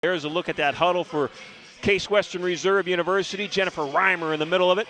There's a look at that huddle for Case Western Reserve University. Jennifer Reimer in the middle of it.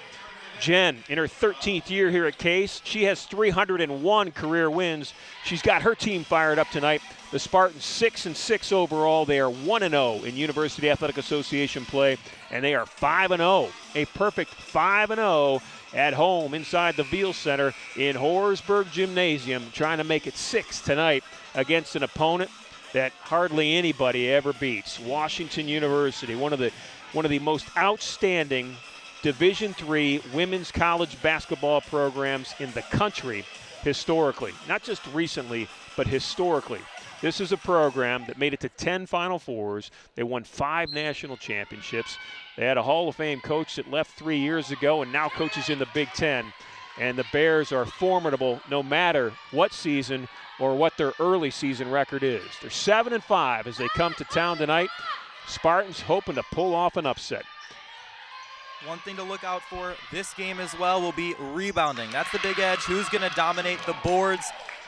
Jen, in her 13th year here at Case, she has 301 career wins. She's got her team fired up tonight. The Spartans 6-6 overall. They are 1-0 in University Athletic Association play, and they are 5-0, a perfect 5-0 at home inside the Veal Center in Horsburgh Gymnasium, trying to make it 6 tonight against an opponent that hardly anybody ever beats. Washington University, one of the most outstanding Division III women's college basketball programs in the country historically. Not just recently, but historically. This is a program that made it to 10 Final Fours. They won 5 national championships. They had a Hall of Fame coach that left 3 years ago and now coaches in the Big Ten. And the Bears are formidable no matter what season or what their early season record is. They're 7-5 as they come to town tonight. Spartans hoping to pull off an upset. One thing to look out for this game as well will be rebounding. That's the big edge. Who's going to dominate the boards?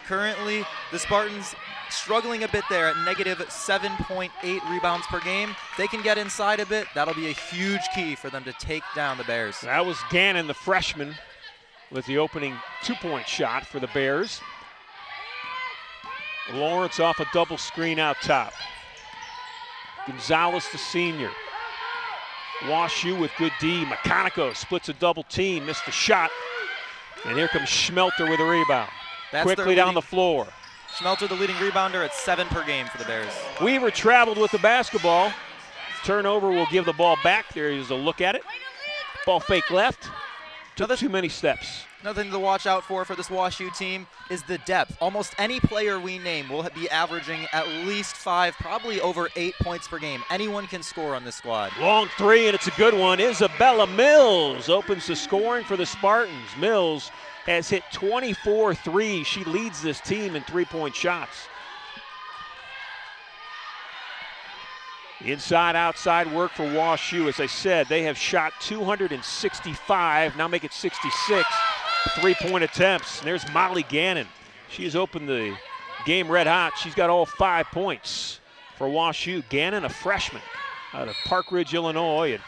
Currently, the Spartans struggling a bit there at negative 7.8 rebounds per game. If they can get inside a bit, that'll be a huge key for them to take down the Bears. That was Gannon, the freshman, with the opening two-point shot for the Bears. Lawrence off a double screen out top. Gonzalez, the senior. WashU with good D. McConico splits a double team, missed the shot. And here comes Schmelter with a rebound. Quickly down the floor. Schmelter, the leading rebounder, at 7 per game for the Bears. Weaver traveled with the basketball. Turnover will give the ball back. There is a look at it. Ball fake left. Took too many steps. Another thing to watch out for this WashU team is the depth. Almost any player we name will be averaging at least 5, probably over 8 points per game. Anyone can score on this squad. Long three, and it's a good one. Isabella Mills opens the scoring for the Spartans. Mills has hit 24 threes. She leads this team in three-point shots. Inside-outside work for WashU. As I said, they have shot 265, now make it 66 three-point attempts. And there's Molly Gannon. She has opened the game red hot. She's got all 5 points for WashU. Gannon, a freshman out of Park Ridge, Illinois. And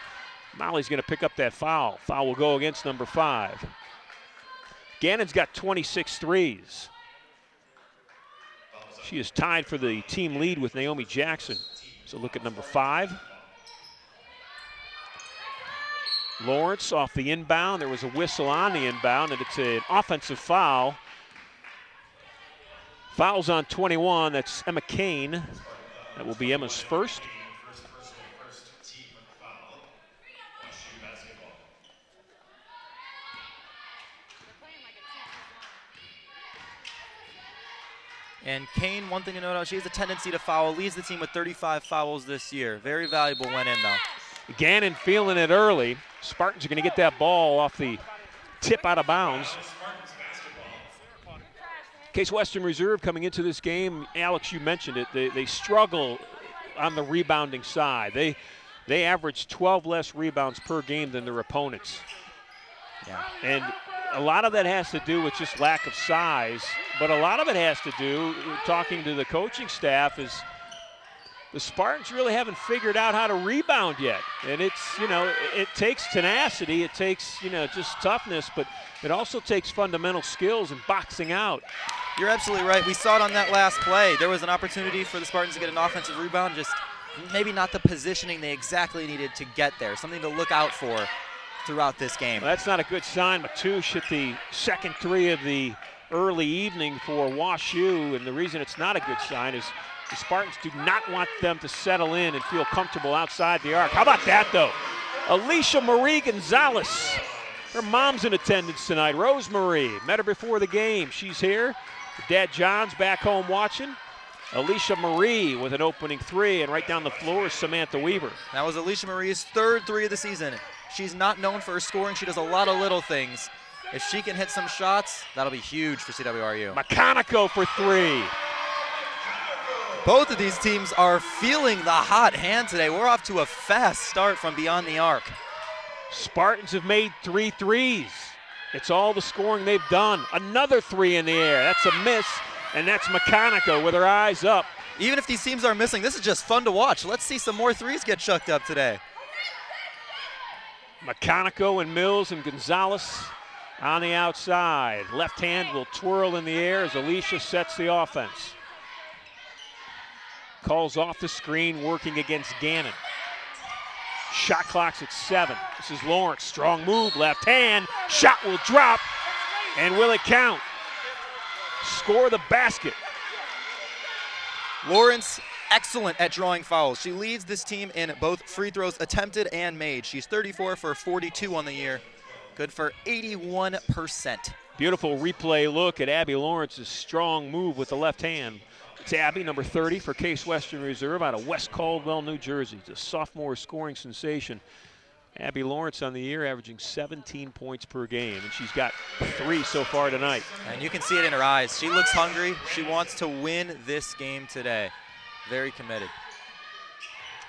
Molly's going to pick up that foul. Foul will go against number 5. Gannon's got 26 threes. She is tied for the team lead with Naomi Jackson. So look at number 5. Lawrence off the inbound. There was a whistle on the inbound, and it's an offensive foul. Fouls on 21. That's Emma Kane. That will be Emma's first. And Kane, one thing to note, she has a tendency to foul, leads the team with 35 fouls this year. Very valuable went in, though. Gannon feeling it early. Spartans are going to get that ball off the tip out of bounds. Case Western Reserve coming into this game, Alex, you mentioned it, they struggle on the rebounding side. They average 12 less rebounds per game than their opponents. Yeah. And a lot of that has to do with just lack of size, but a lot of it has to do, talking to the coaching staff, is the Spartans really haven't figured out how to rebound yet. And it's, it takes tenacity, it takes, just toughness, but it also takes fundamental skills and boxing out. You're absolutely right. We saw it on that last play. There was an opportunity for the Spartans to get an offensive rebound, just maybe not the positioning they exactly needed to get there. Something to look out for throughout this game. Well, that's not a good sign. Matouche hit the second three of the early evening for WashU, and the reason it's not a good sign is the Spartans do not want them to settle in and feel comfortable outside the arc. How about that, though? Alicia Marie Gonzalez. Her mom's in attendance tonight. Rosemary, met her before the game. She's here. Her dad John's back home watching. Alicia Marie with an opening three, and right down the floor is Samantha Weaver. That was Alicia Marie's 3rd three of the season. She's not known for her scoring. She does a lot of little things. If she can hit some shots, that'll be huge for CWRU. McConico for 3. Both of these teams are feeling the hot hand today. We're off to a fast start from beyond the arc. Spartans have made 3 threes. It's all the scoring they've done. Another 3 in the air. That's a miss, and that's McConico with her eyes up. Even if these teams are missing, this is just fun to watch. Let's see some more threes get chucked up today. Mecanico and Mills and Gonzalez on the outside. Left hand will twirl in the air as Alicia sets the offense. Calls off the screen, working against Gannon. Shot clock's at 7. This is Lawrence, strong move, left hand. Shot will drop, and will it count? Score the basket. Lawrence, excellent at drawing fouls. She leads this team in both free throws attempted and made. She's 34 for 42 on the year. Good for 81%. Beautiful replay look at Abby Lawrence's strong move with the left hand. It's Abby, number 30 for Case Western Reserve out of West Caldwell, New Jersey. It's a sophomore scoring sensation. Abby Lawrence on the year averaging 17 points per game, and she's got 3 so far tonight. And you can see it in her eyes. She looks hungry. She wants to win this game today. Very committed.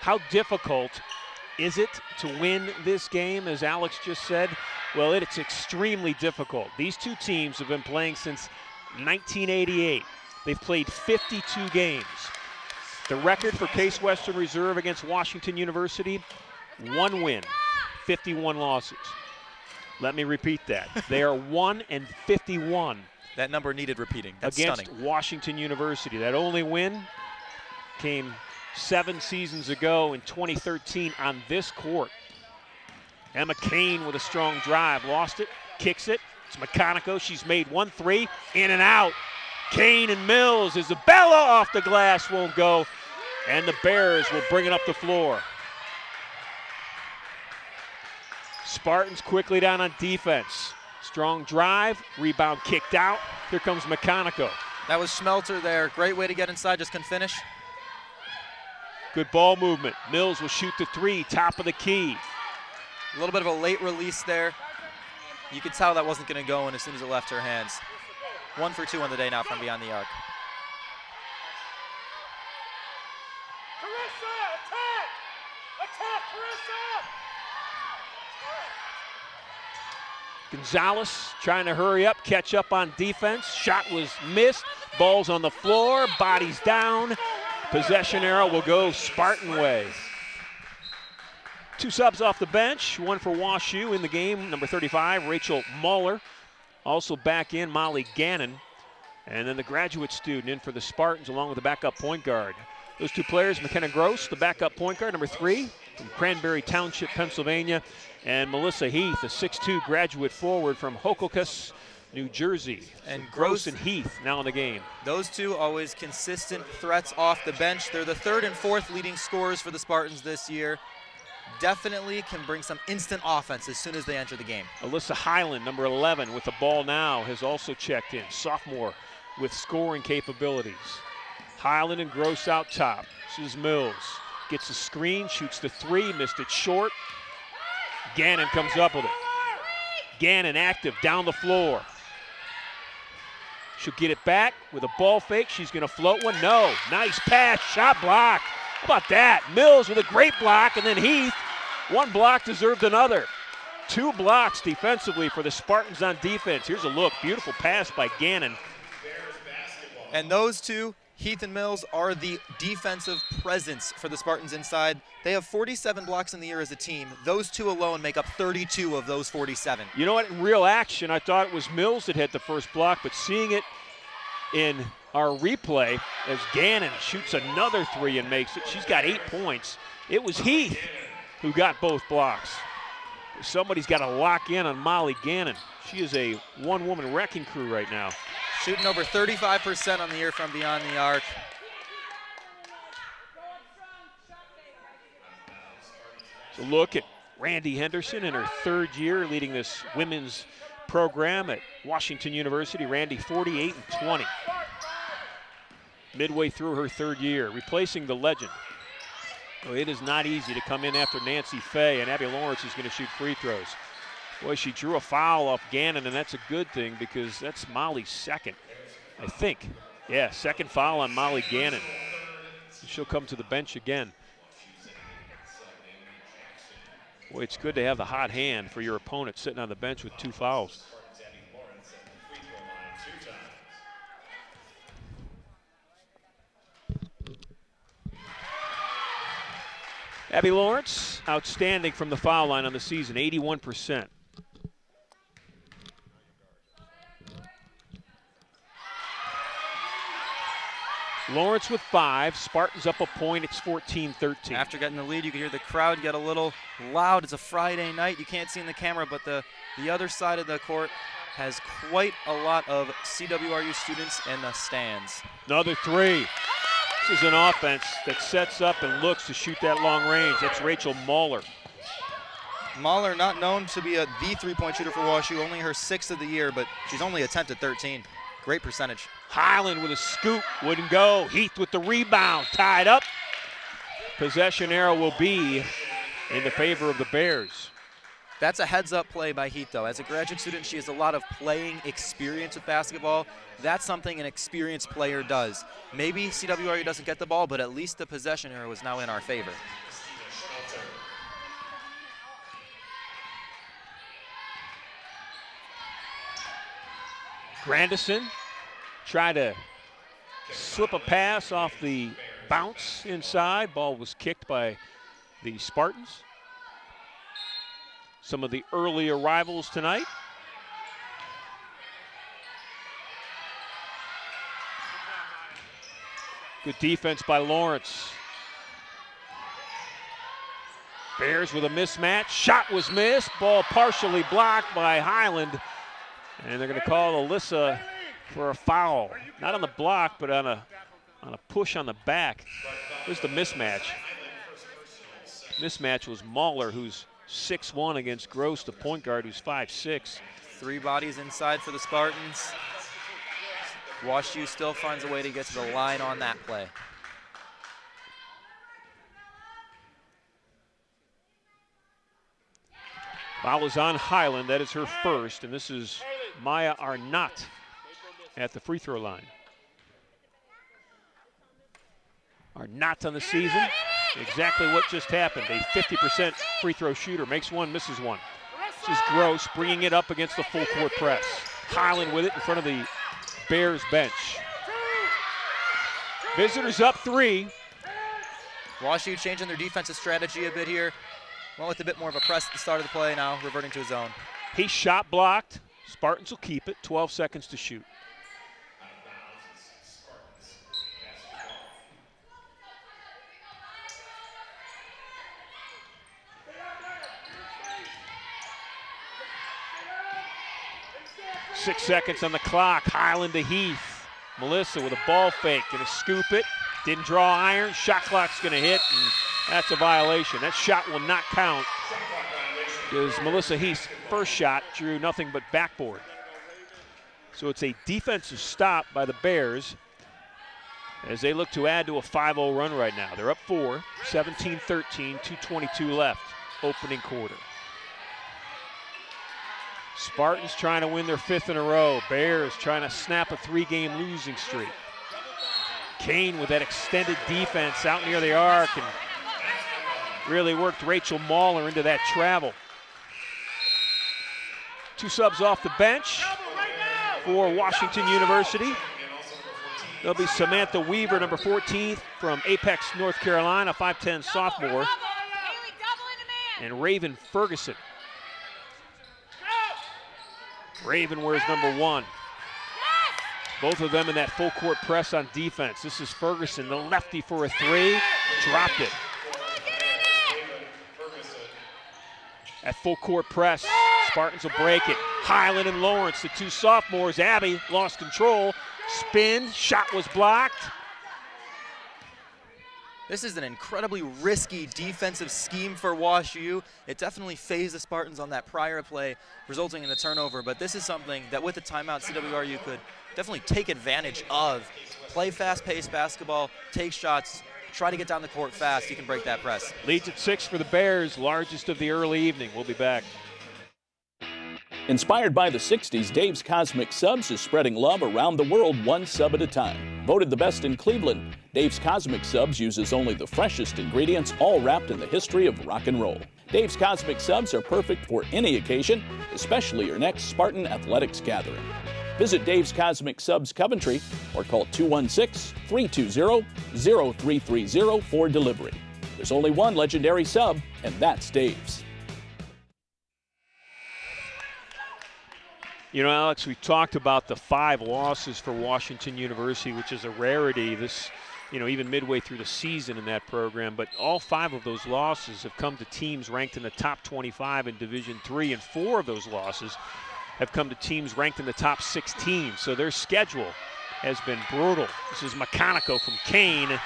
How difficult is it to win this game, as Alex just said? Well, it's extremely difficult. These two teams have been playing since 1988. They've played 52 games. The record for Case Western Reserve against Washington University, 1 win, 51 losses. Let me repeat that. They are 1-51. That number needed repeating. That's against stunning. Washington University. That only win came 7 seasons ago in 2013 on this court. Emma Kane with a strong drive, lost it, kicks it. It's Mecanico. She's made 1 3, in and out. Kane and Mills. Isabella off the glass, won't go, and the Bears will bring it up the floor. Spartans quickly down on defense. Strong drive, rebound kicked out. Here comes Mecanico. That was Schmelter there. Great way to get inside, just couldn't finish. Good ball movement. Mills will shoot the 3, top of the key. A little bit of a late release there. You could tell that wasn't going to go in as soon as it left her hands. 1 for 2 on the day now from beyond the arc. Gonzalez trying to hurry up, catch up on defense. Shot was missed. Ball's on the floor, bodies down. Possession arrow will go Spartan way. 2 subs off the bench, 1 for WashU in the game. Number 35, Rachel Muller. Also back in, Molly Gannon. And then the graduate student in for the Spartans along with the backup point guard. Those 2 players, McKenna Gross, the backup point guard, number 3 from Cranberry Township, Pennsylvania. And Melissa Heath, a 6'2 graduate forward from Hokokus, New Jersey. And Gross and Heath now in the game. Those 2 always consistent threats off the bench. They're the 3rd and 4th leading scorers for the Spartans this year. Definitely can bring some instant offense as soon as they enter the game. Alyssa Highland, number 11, with the ball now, has also checked in. Sophomore with scoring capabilities. Highland and Gross out top. This is Mills. Gets the screen, shoots the 3, missed it short. Gannon comes up with it. Gannon active down the floor. She'll get it back with a ball fake. She's going to float one. No. Nice pass. Shot block. How about that? Mills with a great block, and then Heath. 1 block deserved another. 2 blocks defensively for the Spartans on defense. Here's a look. Beautiful pass by Gannon. And those 2, Heath and Mills, are the defensive presence for the Spartans inside. They have 47 blocks in the year as a team. Those 2 alone make up 32 of those 47. You know what? In real action, I thought it was Mills that hit the first block, but seeing it in our replay as Gannon shoots another 3 and makes it, she's got 8 points. It was Heath who got both blocks. Somebody's got to lock in on Molly Gannon. She is a 1-woman wrecking crew right now. Shooting over 35% on the year from beyond the arc. So look at Randy Henderson in her 3rd year leading this women's program at Washington University. Randy 48-20. Midway through her 3rd year, replacing the legend. Well, it is not easy to come in after Nancy Fay, and Abby Lawrence is going to shoot free throws. Boy, she drew a foul off Gannon, and that's a good thing because that's Molly's 2nd, I think. Yeah, 2nd foul on Molly Gannon. She'll come to the bench again. Boy, it's good to have the hot hand for your opponent sitting on the bench with 2 fouls. Abby Lawrence, outstanding from the foul line on the season, 81%. Lawrence with 5. Spartans up a point. It's 14-13. After getting the lead, you can hear the crowd get a little loud. It's a Friday night. You can't see in the camera, but the other side of the court has quite a lot of CWRU students in the stands. Another 3. This is an offense that sets up and looks to shoot that long range. That's Rachel Mahler. Mahler, not known to be the three-point shooter for WashU, only her 6th of the year, but she's only attempted 13. Great percentage. Highland with a scoop, wouldn't go. Heath with the rebound, tied up. Possession arrow will be in the favor of the Bears. That's a heads-up play by Heath, though. As a graduate student, she has a lot of playing experience with basketball. That's something an experienced player does. Maybe CWRU doesn't get the ball, but at least the possession arrow is now in our favor. Grandison tried to slip a pass off the bounce inside. Ball was kicked by the Spartans. Some of the early arrivals tonight. Good defense by Lawrence. Bears with a mismatch. Shot was missed. Ball partially blocked by Highland. And they're going to call Alyssa for a foul. Not on the block, but on a push on the back. Here's the mismatch. Mismatch was Mahler, who's 6'1" against Gross, the point guard, who's 5'6". 3 bodies inside for the Spartans. WashU still finds a way to get to the line on that play. Foul is on Highland. That is her first, and this is Maya Arnott at the free throw line. Arnott on the season. Exactly what just happened. A 50% free throw shooter. Makes one, misses one. This is Gross bringing it up against the full court press. Highland with it in front of the Bears bench. Visitors up 3. WashU changing their defensive strategy a bit here. Went with a bit more of a press at the start of the play, now reverting to a zone. He shot blocked. Spartans will keep it. 12 seconds to shoot. Six seconds on the clock. Highland to Heath. Melissa with a ball fake. Gonna scoop it. Didn't draw iron. Shot clock's gonna hit, and that's a violation. That shot will not count because Melissa Heath's first shot drew nothing but backboard. So it's a defensive stop by the Bears as they look to add to a 5-0 run right now. They're up 4, 17-13, 2:22 left, opening quarter. Spartans trying to win their 5th in a row. Bears trying to snap a 3-game losing streak. Kane with that extended defense out near the arc and really worked Rachel Mahler into that travel. 2 subs off the bench for Washington University. There'll be Samantha Weaver, number 14 from Apex, North Carolina, 5'10" sophomore. And Raven Ferguson. Raven wears number 1. Both of them in that full court press on defense. This is Ferguson, the lefty for a 3, dropped it. At full court press, Spartans will break it. Highland and Lawrence, the 2 sophomores. Abby lost control, spin, shot was blocked. This is an incredibly risky defensive scheme for WashU. It definitely phased the Spartans on that prior play, resulting in the turnover, but this is something that with the timeout, CWRU could definitely take advantage of. Play fast-paced basketball, take shots, try to get down the court fast. You can break that press. Leads at 6 for the Bears, largest of the early evening. We'll be back. Inspired by the 60s, Dave's Cosmic Subs is spreading love around the world, one sub at a time. Voted the best in Cleveland, Dave's Cosmic Subs uses only the freshest ingredients, all wrapped in the history of rock and roll. Dave's Cosmic Subs are perfect for any occasion, especially your next Spartan Athletics gathering. Visit Dave's Cosmic Subs Coventry or call 216-320-0330 for delivery. There's only one legendary sub, and that's Dave's. You know, Alex, we talked about the 5 losses for Washington University, which is a rarity this, even midway through the season in that program. But all 5 of those losses have come to teams ranked in the top 25 in Division III, and 4 of those losses have come to teams ranked in the top 16. So their schedule has been brutal. This is McConico from Kane.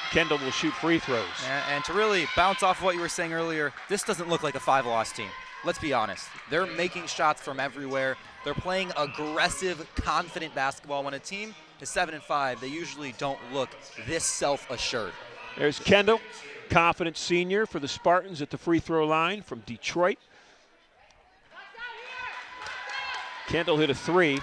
Kendall will shoot free throws. And to really bounce off what you were saying earlier, this doesn't look like a 5-loss team. Let's be honest. They're making shots from everywhere. They're playing aggressive, confident basketball. When a team is 7-5, they usually don't look this self-assured. There's Kendall, confident senior for the Spartans at the free throw line from Detroit. Kendall hit a 3.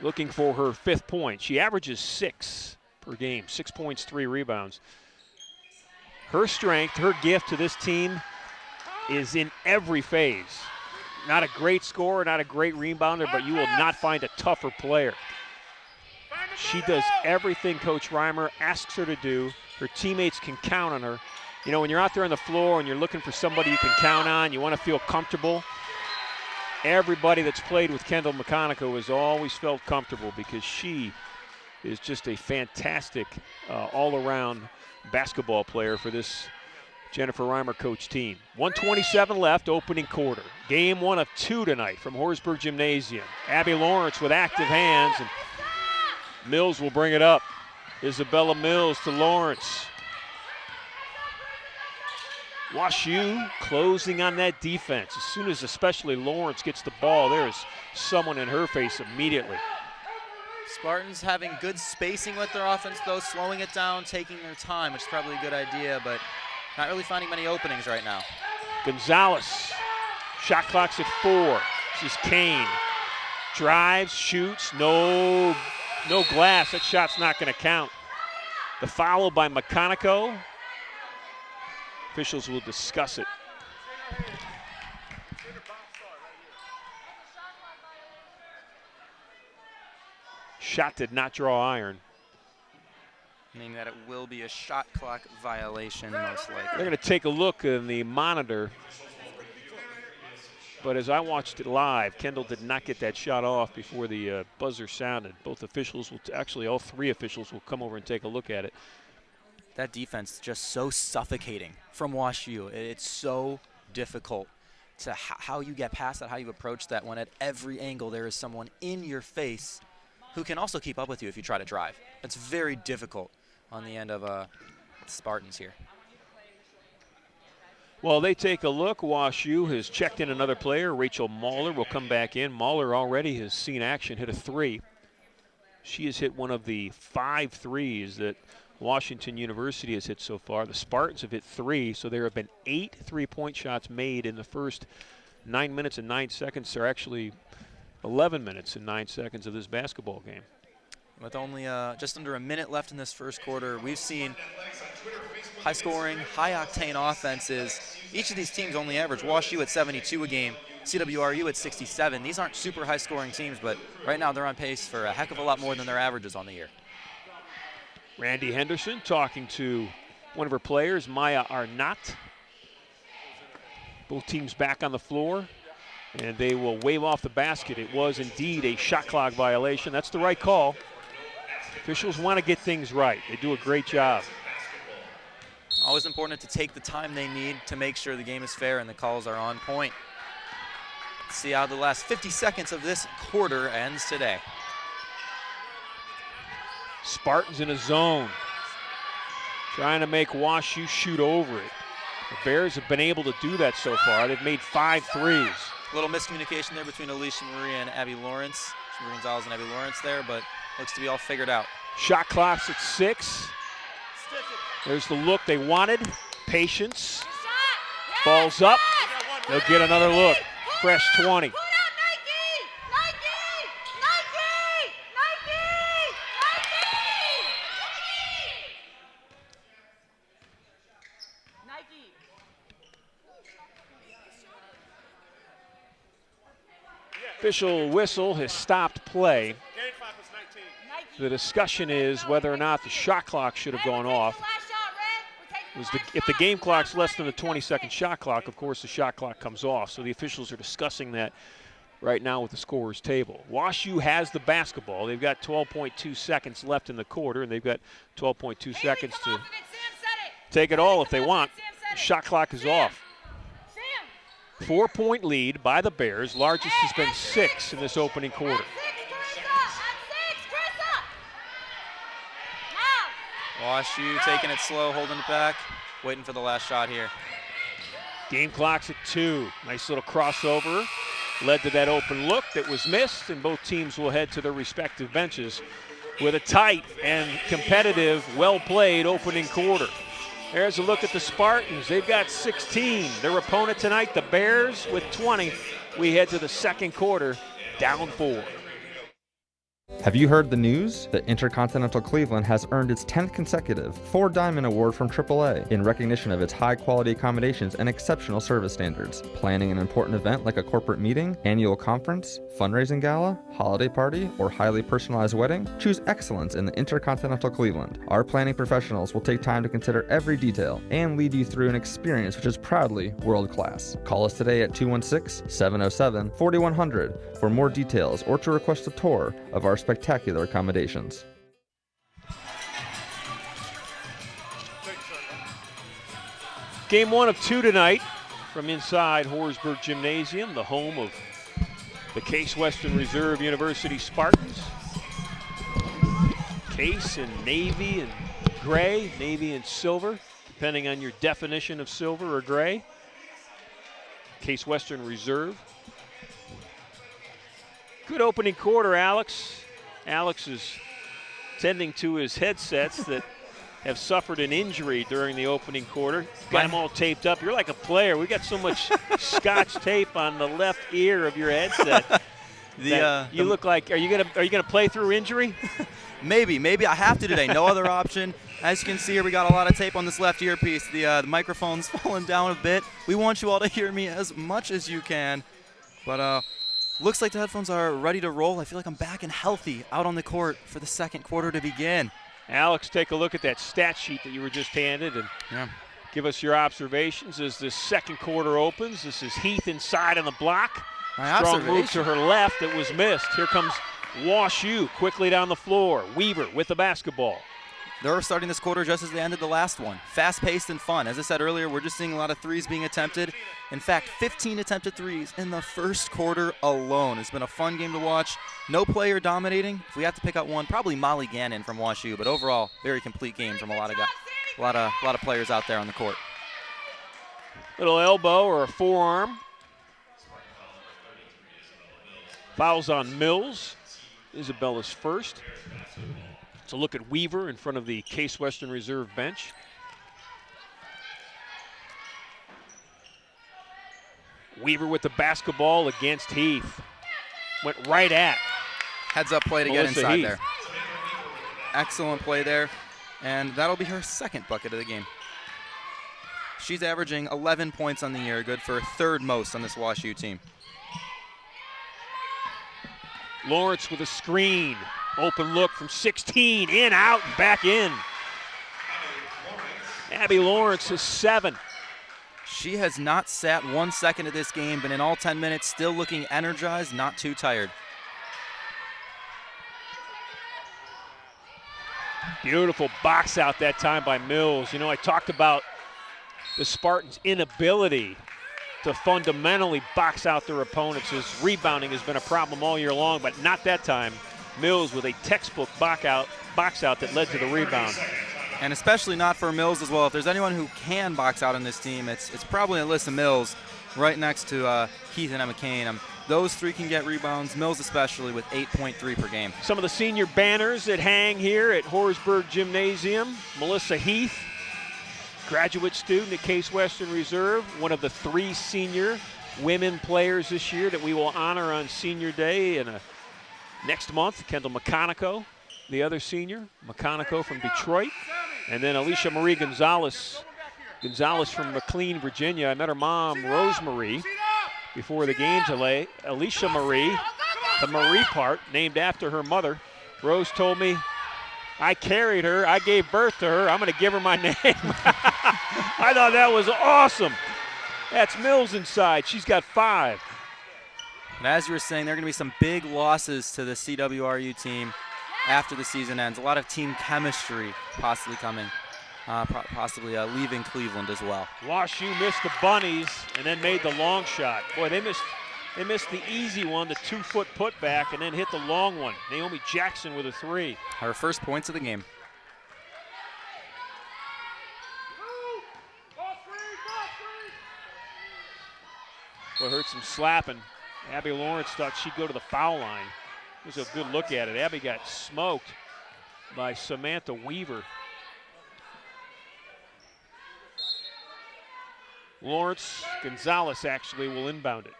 Looking for her 5th point. She averages 6 per game, 6 points, 3 rebounds. Her strength, her gift to this team is in every phase. Not a great scorer, not a great rebounder, but you will not find a tougher player. She does everything Coach Reimer asks her to do. Her teammates can count on her. When you're out there on the floor and you're looking for somebody you can count on, you want to feel comfortable. Everybody that's played with Kendall McConico has always felt comfortable because she is just a fantastic all-around basketball player for this Jennifer Reimer coach team. 1:27 left, opening quarter. Game 1 of 2 tonight from Horsburgh Gymnasium. Abby Lawrence with active hands, and Mills will bring it up. Isabella Mills to Lawrence. WashU closing on that defense. As soon as especially Lawrence gets the ball, there is someone in her face immediately. Spartans having good spacing with their offense, though, slowing it down, taking their time, which is probably a good idea, but not really finding many openings right now. Gonzalez, shot clock's at 4. This is Kane. Drives, shoots, no glass. That shot's not going to count. The foul by McConico. Officials will discuss it. Shot did not draw iron. Meaning that it will be a shot clock violation, most likely. They're going to take a look in the monitor. But as I watched it live, Kendall did not get that shot off before the buzzer sounded. Both officials will, actually all 3 officials will come over and take a look at it. That defense is just so suffocating from WashU. It's so difficult to how you get past that, how you approach that, when at every angle there is someone in your face who can also keep up with you if you try to drive. It's very difficult on the end of Spartans here. Well, they take a look. WashU has checked in another player. Rachel Mahler will come back in. Mahler already has seen action, hit a 3. She has hit one of the 5 threes that Washington University has hit so far. The Spartans have hit 3, so there have been 8 three-point shots made in the first 9 minutes and 9 seconds. They're actually 11 minutes and 9 seconds of this basketball game. With only just under a minute left in this first quarter, we've seen high-scoring, high-octane offenses. Each of these teams only average WashU at 72 a game, CWRU at 67. These aren't super high-scoring teams, but right now they're on pace for a heck of a lot more than their averages on the year. Randy Henderson talking to one of her players, Maya Arnott. Both teams back on the floor, and they will wave off the basket. It was indeed a shot clock violation. That's the right call. Officials want to get things right. They do a great job. Always important to take the time they need to make sure the game is fair and the calls are on point. Let's see how the last 50 seconds of this quarter ends today. Spartans in a zone, trying to make WashU shoot over it. The Bears have been able to do that so far. They've made 5 threes. A little miscommunication there between Alicia Marie and Abby Lawrence. Marie Gonzalez and Abby Lawrence there, but looks to be all figured out. Shot clock's at 6. There's the look they wanted. Patience. Ball's up. They'll get another look. Fresh 20. Official whistle has stopped play. The discussion is whether or not the shot clock should have gone off. If the game clock's less than the 20-second shot clock, of course the shot clock comes off. So the officials are discussing that right now with the scorer's table. WashU has the basketball. They've got 12.2 seconds left in the quarter, and they've got 12.2 seconds to take it all if they want. The shot clock is off. 4-point lead by the Bears. Largest has been 6 in this opening quarter. WashU taking it slow, holding it back, waiting for the last shot here. Game clock's at 2. Nice little crossover. Led to that open look that was missed, and both teams will head to their respective benches with a tight and competitive, well-played opening quarter. There's a look at the Spartans. They've got 16. Their opponent tonight, the Bears, with 20. We head to the second quarter, down 4. Have you heard the news? The Intercontinental Cleveland has earned its 10th consecutive 4-Diamond Award from AAA in recognition of its high-quality accommodations and exceptional service standards. Planning an important event like a corporate meeting, annual conference, fundraising gala, holiday party, or highly personalized wedding? Choose excellence in the Intercontinental Cleveland. Our planning professionals will take time to consider every detail and lead you through an experience which is proudly world-class. Call us today at 216-707-4100 for more details or to request a tour of our spectacular accommodations. Game 1 of 2 tonight from inside Horsburgh Gymnasium, the home of the Case Western Reserve University Spartans. Case in navy and gray, navy and silver, depending on your definition of silver or gray. Case Western Reserve. Good opening quarter, Alex. Alex is tending to his headsets that have suffered an injury during the opening quarter. Got them all taped up. You're like a player. We got so much Scotch tape on the left ear of your headset. You look like. Are you gonna play through injury? Maybe I have to today. No other option. As you can see here, we got a lot of tape on this left earpiece. The microphone's falling down a bit. We want you all to hear me as much as you can, but looks like the headphones are ready to roll. I feel like I'm back and healthy out on the court for the second quarter to begin. Alex, take a look at that stat sheet that you were just handed and give us your observations as this second quarter opens. This is Heath inside on the block. Strong move to her left that was missed. Here comes WashU quickly down the floor. Weaver with the basketball. They're starting this quarter just as they ended the last one. Fast-paced and fun. As I said earlier, we're just seeing a lot of threes being attempted. In fact, 15 attempted threes in the first quarter alone. It's been a fun game to watch. No player dominating. If we have to pick out one, probably Molly Gannon from WashU, but overall, very complete game from a lot of players out there on the court. Little elbow or a forearm. Fouls on Mills. Isabella's first. It's a look at Weaver in front of the Case Western Reserve bench. Weaver with the basketball against Heath. Went right at. Heads up play to Melissa get inside Heath. there. Excellent play there. And that'll be her second bucket of the game. She's averaging 11 points on the year, good for third most on this WashU team. Lawrence with a screen. Open look from 16, in, out, and back in. Abby Lawrence is 7. She has not sat 1 second of this game, but in all 10 minutes, still looking energized, not too tired. Beautiful box out that time by Mills. You know, I talked about the Spartans' inability to fundamentally box out their opponents. His rebounding has been a problem all year long, but not that time. Mills with a textbook box out that led to the rebound. And especially not for Mills as well. If there's anyone who can box out in this team, it's probably Alyssa Mills right next to Heath and Emma Kane. Those three can get rebounds, Mills especially with 8.3 per game. Some of the senior banners that hang here at Horsburgh Gymnasium. Melissa Heath, graduate student at Case Western Reserve, one of the 3 senior women players this year that we will honor on Senior Day next month. Kendall McConico, the other senior. McConico from Detroit. And then Alicia Marie Gonzalez from McLean, Virginia. I met her mom, Rosemarie, before the game today. Alicia Marie, the Marie part, named after her mother. Rose told me, I carried her, I gave birth to her, I'm going to give her my name. I thought that was awesome. That's Mills inside. She's got 5. And as you were saying, there are going to be some big losses to the CWRU team after the season ends. A lot of team chemistry possibly coming, possibly leaving Cleveland as well. WashU missed the bunnies and then made the long shot. Boy, they missed the easy one, the 2-foot putback, and then hit the long one. Naomi Jackson with a 3. Her first points of the game. Well, heard some slapping. Abby Lawrence thought she'd go to the foul line. It was a good look at it. Abby got smoked by Samantha Weaver. Lawrence Gonzalez actually will inbound it.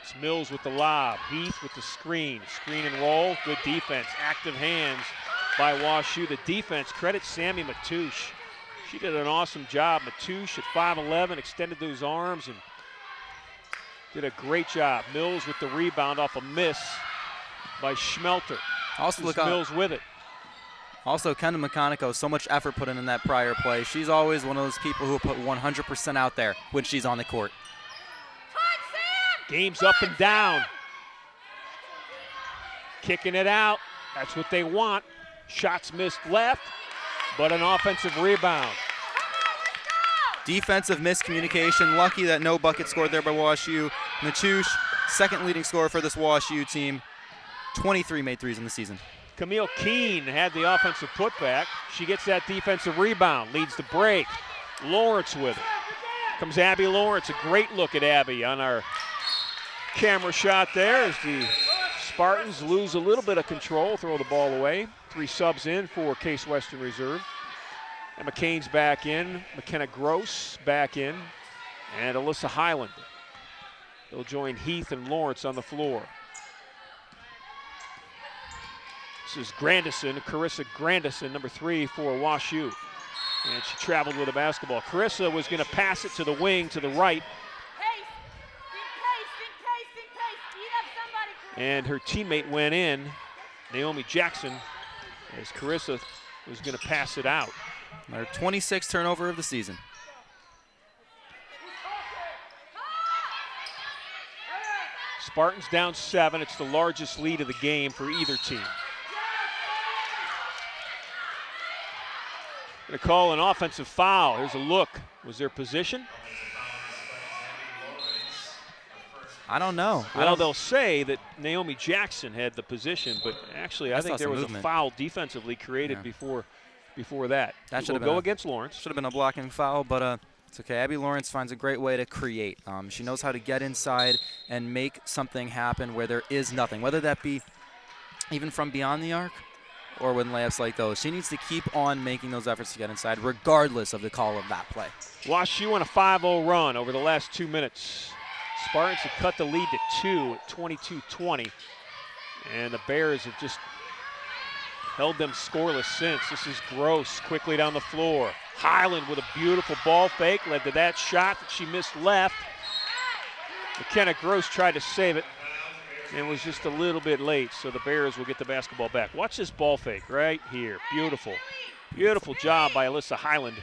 It's Mills with the lob. Heath with the screen. Screen and roll. Good defense. Active hands by WashU. The defense, credit Sammy Matouche. She did an awesome job. Matouche at 5'11", extended those arms and did a great job. Mills with the rebound off a miss by Schmelter. Also look out. Mills with it. Also, Kendall McConico, so much effort put in that prior play. She's always one of those people who put 100% out there when she's on the court. Game's up and down. Kicking it out. That's what they want. Shots missed left, but an offensive rebound. Defensive miscommunication. Lucky that no bucket scored there by WashU. Matouche, second leading scorer for this WashU team. 23 made threes in the season. Camille Keene had the offensive putback. She gets that defensive rebound, leads the break. Lawrence with it. Comes Abby Lawrence. A great look at Abby on our camera shot there as the Spartans lose a little bit of control, throw the ball away. 3 subs in for Case Western Reserve. And McCain's back in. McKenna Gross back in. And Alyssa Highland. They'll join Heath and Lawrence on the floor. This is Grandison, Carissa Grandison, number 3 for WashU. And she traveled with the basketball. Carissa was going to pass it to the wing to the right. And her teammate went in, Naomi Jackson, as Carissa was going to pass it out. Their 26th turnover of the season. Spartans down 7. It's the largest lead of the game for either team. Going to call an offensive foul. Here's a look. Was there position? I don't know. Well, they'll say that Naomi Jackson had the position, but actually I think there was a foul defensively created before that. That should have go against Lawrence. Should have been a blocking foul, but it's okay. Abby Lawrence finds a great way to create. She knows how to get inside and make something happen where there is nothing, whether that be even from beyond the arc or with layups like those. She needs to keep on making those efforts to get inside, regardless of the call of that play. WashU on a 5-0 run over the last 2 minutes. Spartans have cut the lead to 2 at 22-20, and the Bears have just held them scoreless since. This is Gross quickly down the floor. Highland with a beautiful ball fake led to that shot that she missed left. McKenna Gross tried to save it and was just a little bit late, so the Bears will get the basketball back. Watch this ball fake right here. Beautiful. Beautiful job by Alyssa Highland.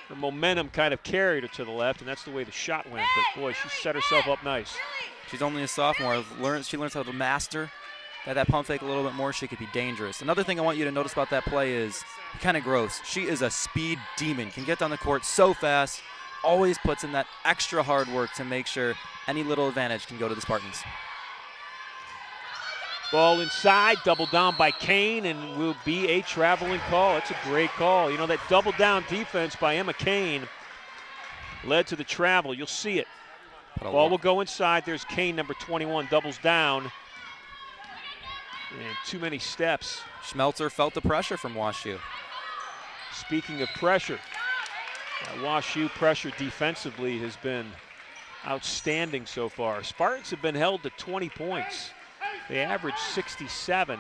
Her momentum kind of carried her to the left, and that's the way the shot went. But, boy, she set herself up nice. She's only a sophomore. She learns how to master that pump fake a little bit more. She could be dangerous. Another thing I want you to notice about that play is McKenna Gross. She is a speed demon. Can get down the court so fast. Always puts in that extra hard work to make sure any little advantage can go to the Spartans. Ball inside, double down by Kane, and will be a traveling call. It's a great call. You know, that double down defense by Emma Kane led to the travel. You'll see it. Ball will go inside. There's Kane, number 21, doubles down. And too many steps. Schmelter felt the pressure from WashU. Speaking of pressure, WashU pressure defensively has been outstanding so far. Spartans have been held to 20 points. They average 67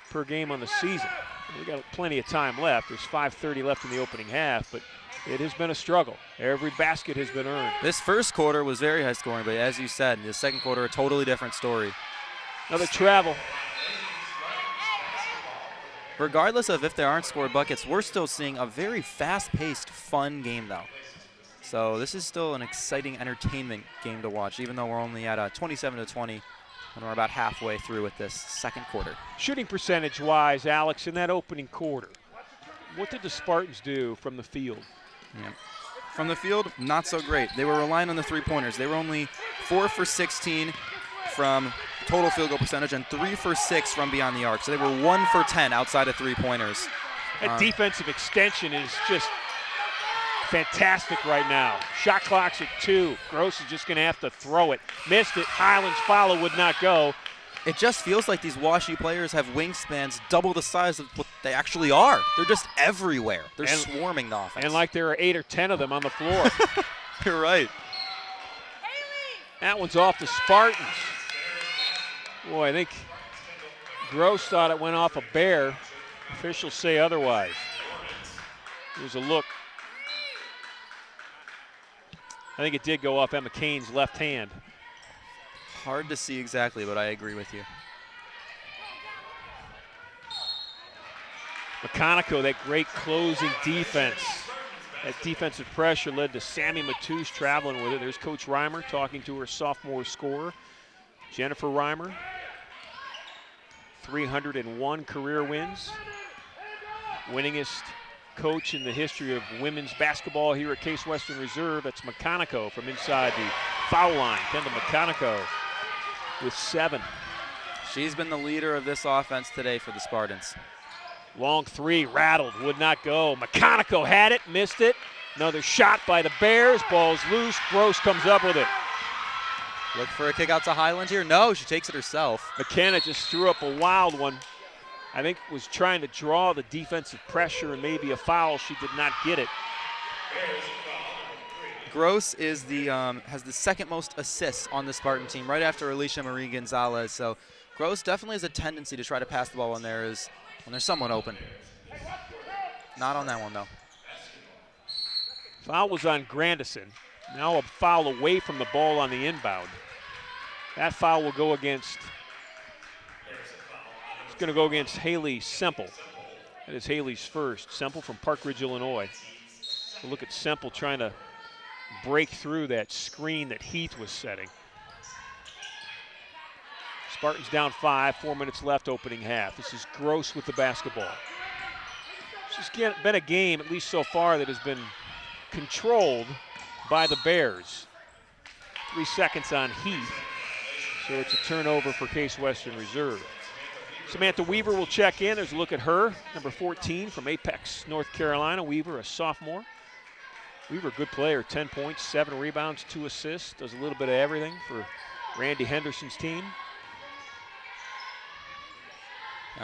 per game on the season. We got plenty of time left. There's 5:30 left in the opening half, but it has been a struggle. Every basket has been earned. This first quarter was very high scoring, but as you said, the second quarter, a totally different story. Another travel. Regardless of if there aren't scored buckets, we're still seeing a very fast-paced, fun game, though. So this is still an exciting entertainment game to watch, even though we're only at 27-20 and we're about halfway through with this second quarter. Shooting percentage-wise, Alex, in that opening quarter, what did the Spartans do from the field? Yeah. From the field, not so great. They were relying on the three-pointers. They were only 4 for 16 from total field goal percentage and 3 for 6 from beyond the arc. So they were 1 for 10 outside of three-pointers. That defensive extension is just fantastic right now. Shot clock's at 2. Gross is just going to have to throw it. Missed it. Highland's follow would not go. It just feels like these Washi players have wingspans double the size of what they actually are. They're just everywhere. They're swarming the offense. And like there are 8 or 10 of them on the floor. You're right. That one's off the Spartans. Boy, I think Gross thought it went off a bear. Officials say otherwise. Here's a look. I think it did go off Emma Kane's left hand. Hard to see exactly, but I agree with you. McConaughey, that great closing defense. That defensive pressure led to Sammy Matoush traveling with it. There's Coach Reimer talking to her sophomore scorer, Jennifer Reimer. 301 career wins. Winningest coach in the history of women's basketball here at Case Western Reserve. That's McConaughey from inside the foul line. Kendall McConaughey with 7. She's been the leader of this offense today for the Spartans. Long 3, rattled, would not go. McConaughey had it, missed it. Another shot by the Bears. Ball's loose. Gross comes up with it. Look for a kick out to Highland here. No, she takes it herself. McKenna just threw up a wild one. I think was trying to draw the defensive pressure and maybe a foul. She did not get it. Gross is has the second most assists on the Spartan team, right after Alicia Marie Gonzalez. So Gross definitely has a tendency to try to pass the ball when there's someone open. Not on that one, though. Foul was on Grandison. Now a foul away from the ball on the inbound. That foul will go against, it's going to go against Haley Semple. That is Haley's first. Semple from Park Ridge, Illinois. So look at Semple trying to break through that screen that Heath was setting. Spartans down 5, 4 minutes left opening half. This is Gross with the basketball. This has been a game, at least so far, that has been controlled by the Bears. 3 seconds on Heath. So it's a turnover for Case Western Reserve. Samantha Weaver will check in. There's a look at her, number 14 from Apex, North Carolina. Weaver, a sophomore. Weaver, a good player, 10 points, 7 rebounds, 2 assists. Does a little bit of everything for Randy Henderson's team.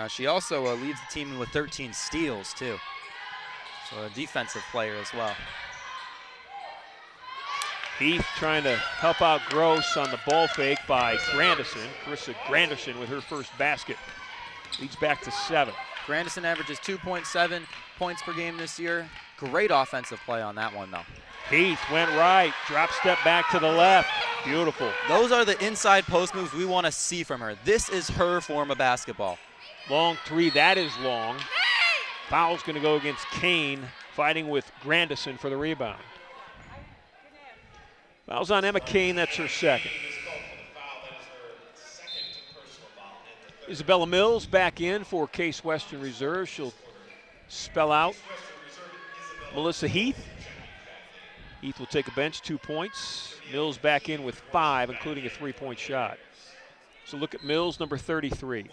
She also leads the team with 13 steals, too. So a defensive player as well. Heath trying to help out Gross on the ball fake by Grandison. Carissa Grandison with her first basket. Leads back to 7. Grandison averages 2.7 points per game this year. Great offensive play on that one, though. Heath went right, drop step back to the left. Beautiful. Those are the inside post moves we want to see from her. This is her form of basketball. Long 3, that is long. Foul's going to go against Kane, fighting with Grandison for the rebound. Foul's on Emma Kane, that's her second. Isabella Mills back in for Case Western Reserve. She'll spell out Melissa Heath. Heath will take a bench, 2 points. Mills back in with 5, including a 3-point shot. So look at Mills, number 33.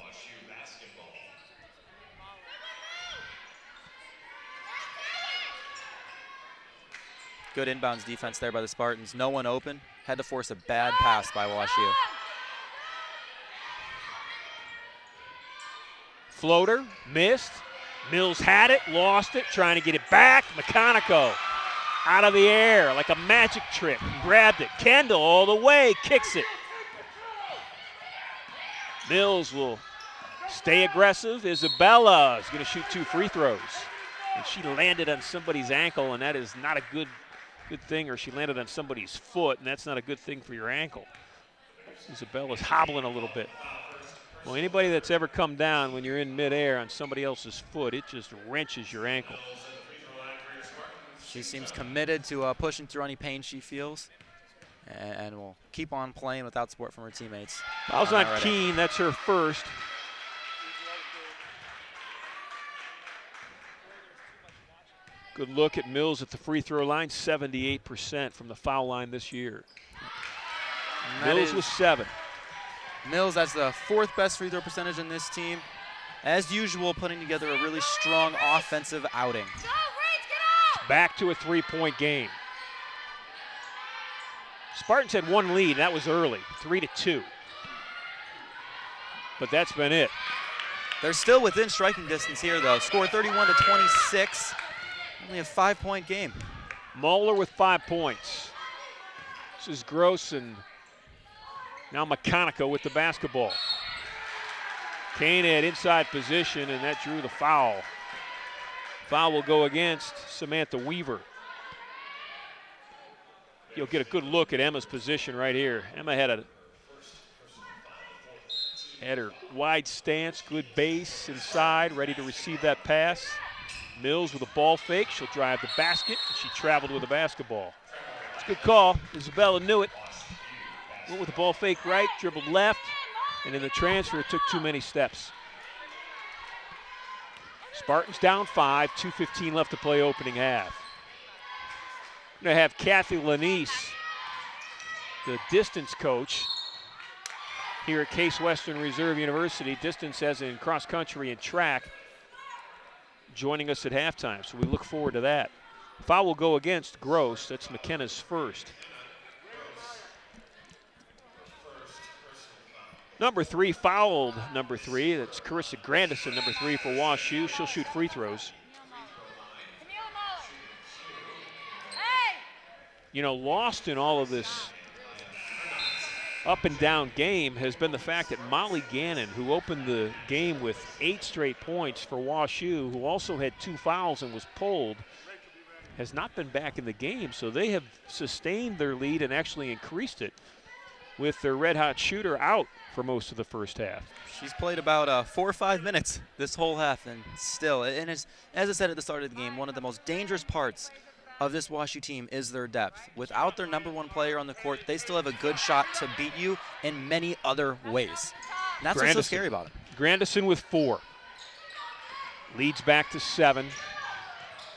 Good inbounds defense there by the Spartans. No one open. Had to force a bad pass by WashU. Floater, missed. Mills had it, lost it, trying to get it back. McConaughey out of the air like a magic trick. Grabbed it. Kendall all the way, kicks it. Mills will stay aggressive. Isabella is going to shoot 2 free throws. And she landed on somebody's ankle, and that is not a good thing, or she landed on somebody's foot, and that's not a good thing for your ankle. Isabella's hobbling a little bit. Well, anybody that's ever come down when you're in midair on somebody else's foot, it just wrenches your ankle. She seems committed to pushing through any pain she feels, and will keep on playing without support from her teammates. Foul's on Keene, that's her first. Good look at Mills at the free throw line, 78% from the foul line this year. Mills with 7. Mills, that's the 4th best free throw percentage in this team. As usual, putting together a really strong offensive outing. Back to a 3-point game. Spartans had 1 lead, that was early, 3-2. But that's been it. They're still within striking distance here, though. Score 31-26. Only a 5-point game. Moeller with 5 points. This is Gross and now McConico with the basketball. Kane had inside position, and that drew the foul. Foul will go against Samantha Weaver. You'll get a good look at Emma's position right here. Emma had her wide stance, good base inside, ready to receive that pass. Mills with a ball fake. She'll drive the basket. She traveled with a basketball. It's a good call. Isabella knew it. Went with the ball fake right, dribbled left, and in the transfer, it took too many steps. Spartans down 5, 2:15 left to play opening half. We're going to have Kathy Lanise, the distance coach here at Case Western Reserve University, distance as in cross country and track, joining us at halftime, so we look forward to that. Foul will go against Gross. That's McKenna's first. Number 3 fouled, number 3. That's Carissa Grandison, number 3 for WashU. She'll shoot free throws. You know, lost in all of this up and down game has been the fact that Molly Gannon, who opened the game with 8 straight points for WashU, who also had 2 fouls and was pulled, has not been back in the game. So they have sustained their lead and actually increased it with their red-hot shooter out for most of the first half. She's played about 4 or 5 minutes this whole half, and still, and as I said at the start of the game, one of the most dangerous parts of this WashU team is their depth. Without their number 1 player on the court, they still have a good shot to beat you in many other ways. And that's what's so scary about it. Grandison with 4. Leads back to 7.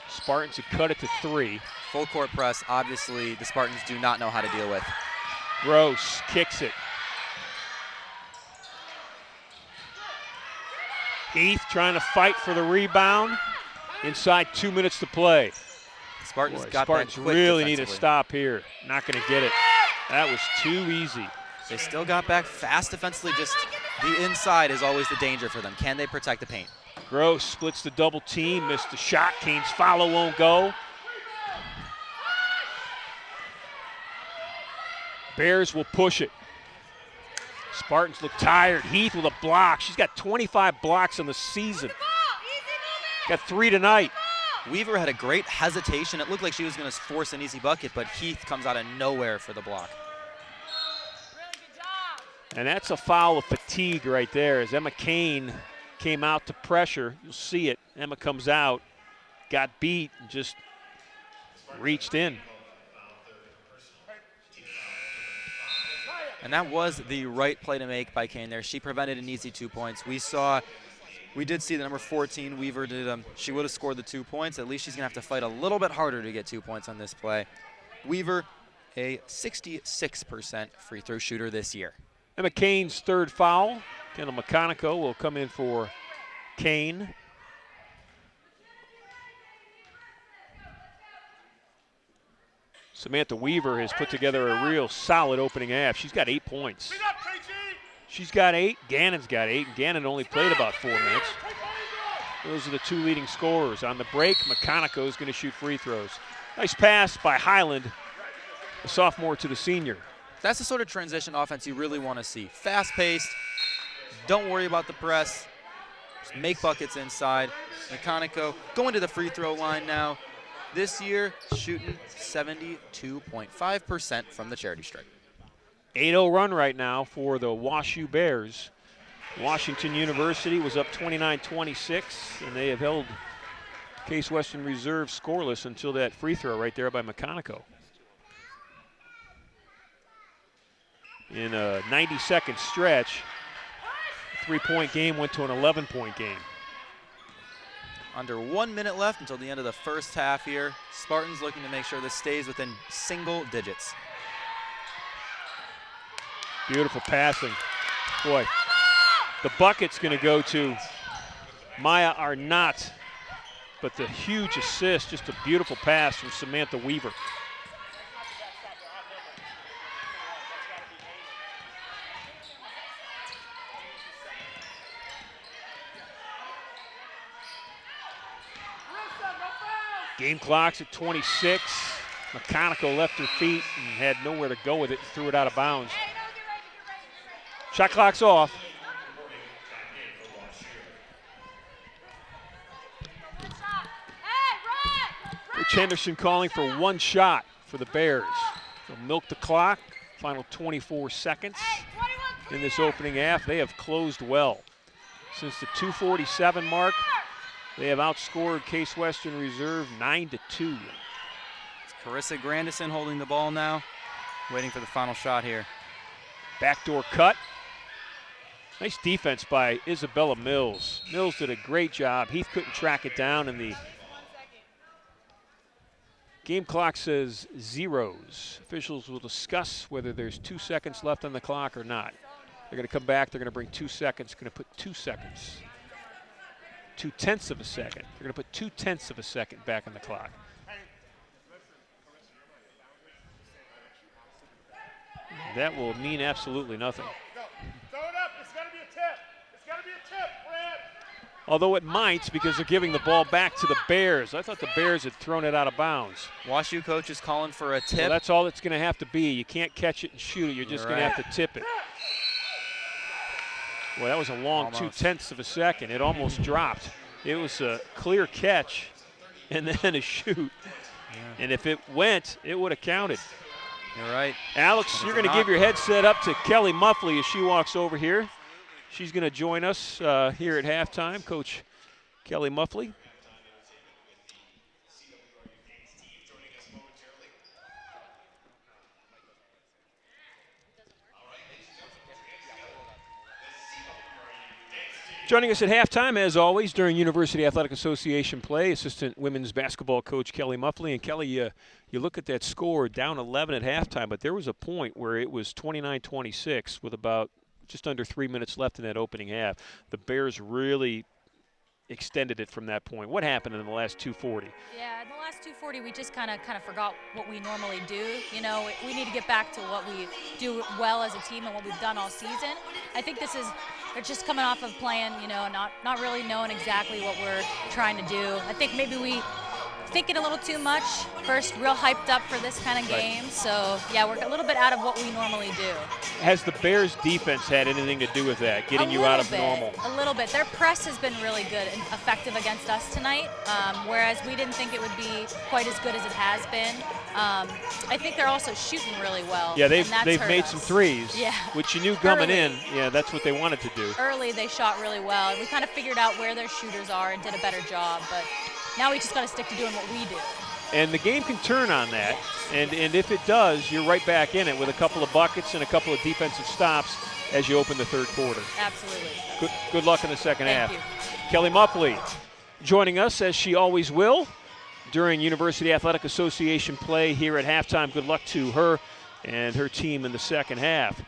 Spartans have cut it to 3. Full court press, obviously, the Spartans do not know how to deal with. Gross kicks it. Heath trying to fight for the rebound. Inside 2 minutes to play. Spartans really need to stop here. Not going to get it. That was too easy. They still got back fast defensively. Just the inside is always the danger for them. Can they protect the paint? Gross splits the double team, missed the shot. Kane's follow won't go. Bears will push it. Spartans look tired. Heath with a block. She's got 25 blocks in the season. Got 3 tonight. Weaver had a great hesitation. It looked like she was going to force an easy bucket, but Heath comes out of nowhere for the block. And that's a foul of fatigue right there as Emma Kane came out to pressure. You'll see it. Emma comes out, got beat, and just reached in. And that was the right play to make by Kane there. She prevented an easy 2 points. We did see the number 14, Weaver did. She would have scored the 2 points. At least she's going to have to fight a little bit harder to get 2 points on this play. Weaver, a 66% free throw shooter this year. Emma Kane's 3rd foul. Kendall McConico will come in for Kane. Samantha Weaver has put together a real solid opening half. She's got 8 points. She's got 8. Gannon's got 8. And Gannon only played about 4 minutes. Those are the 2 leading scorers. On the break, McConico is going to shoot free throws. Nice pass by Highland, the sophomore to the senior. That's the sort of transition offense you really want to see. Fast-paced. Don't worry about the press. Just make buckets inside. McConico going to the free throw line now. This year, shooting 72.5% from the charity stripe. 8-0 run right now for the WashU Bears. Washington University was up 29-26, and they have held Case Western Reserve scoreless until that free throw right there by McConico. In a 90-second stretch, a 3-point game went to an 11-point game. Under 1 minute left until the end of the first half here. Spartans looking to make sure this stays within single digits. Beautiful passing. Boy, the bucket's going to go to Maya Arnott, but the huge assist, just a beautiful pass from Samantha Weaver. Game clock's at 26. McConico left her feet and had nowhere to go with it and threw it out of bounds. Shot clock's off. Rich Henderson calling for one shot for the Bears. They'll milk the clock. Final 24 seconds in this opening half. They have closed well. Since the 2:47 mark, they have outscored Case Western Reserve 9-2. It's Carissa Grandison holding the ball now, waiting for the final shot here. Backdoor cut. Nice defense by Isabella Mills. Mills did a great job. Heath couldn't track it down, and the game clock says zeros. Officials will discuss whether there's 2 seconds left on the clock or not. They're going to come back. They're going to bring 2 seconds. Going to put 2 seconds. 2/10 of a second. They're going to put 2/10 of a second back on the clock. That will mean absolutely nothing. Throw it up. It's got to be a tip. It's got to be a tip, Brad. Although it might, because they're giving the ball back to the Bears. I thought the Bears had thrown it out of bounds. WashU coach is calling for a tip. Well, that's all it's going to have to be. You can't catch it and shoot it. You're just going to have to tip it. Well, that was a long 2/10 of a second. It almost dropped. It was a clear catch and then a shoot. Yeah. And if it went, it would have counted. You're right. Alex, you're going to give your headset up to Kelly Muffley as she walks over here. She's going to join us here at halftime, Coach Kelly Muffley. Joining us at halftime, as always, during University Athletic Association play, assistant women's basketball coach Kelly Muffley. And Kelly, you look at that score, down 11 at halftime, but there was a point where it was 29-26 with about just under 3 minutes left in that opening half. The Bears really extended it from that point. What happened in the last 2:40? Yeah, in the last 2:40, we just kind of forgot what we normally do. You know, we need to get back to what we do well as a team and what we've done all season. I think they're just coming off of playing, you know, not really knowing exactly what we're trying to do. I think maybe we thinking a little too much. First, real hyped up for this kind of game. So, yeah, we're a little bit out of what we normally do. Has the Bears' defense had anything to do with that, getting you out of normal? A little bit. Their press has been really good and effective against us tonight, whereas we didn't think it would be quite as good as it has been. I think they're also shooting really well. Yeah, they've made some threes, yeah, which you knew coming in. Yeah, that's what they wanted to do. Early, they shot really well. We kind of figured out where their shooters are and did a better job, but now we just got to stick to doing what we do. And the game can turn on that, and if it does, you're right back in it with a couple of buckets and a couple of defensive stops as you open the third quarter. Absolutely. Good luck in the second half. Thank you. Kelly Muffley joining us, as she always will, during University Athletic Association play here at halftime. Good luck to her and her team in the second half.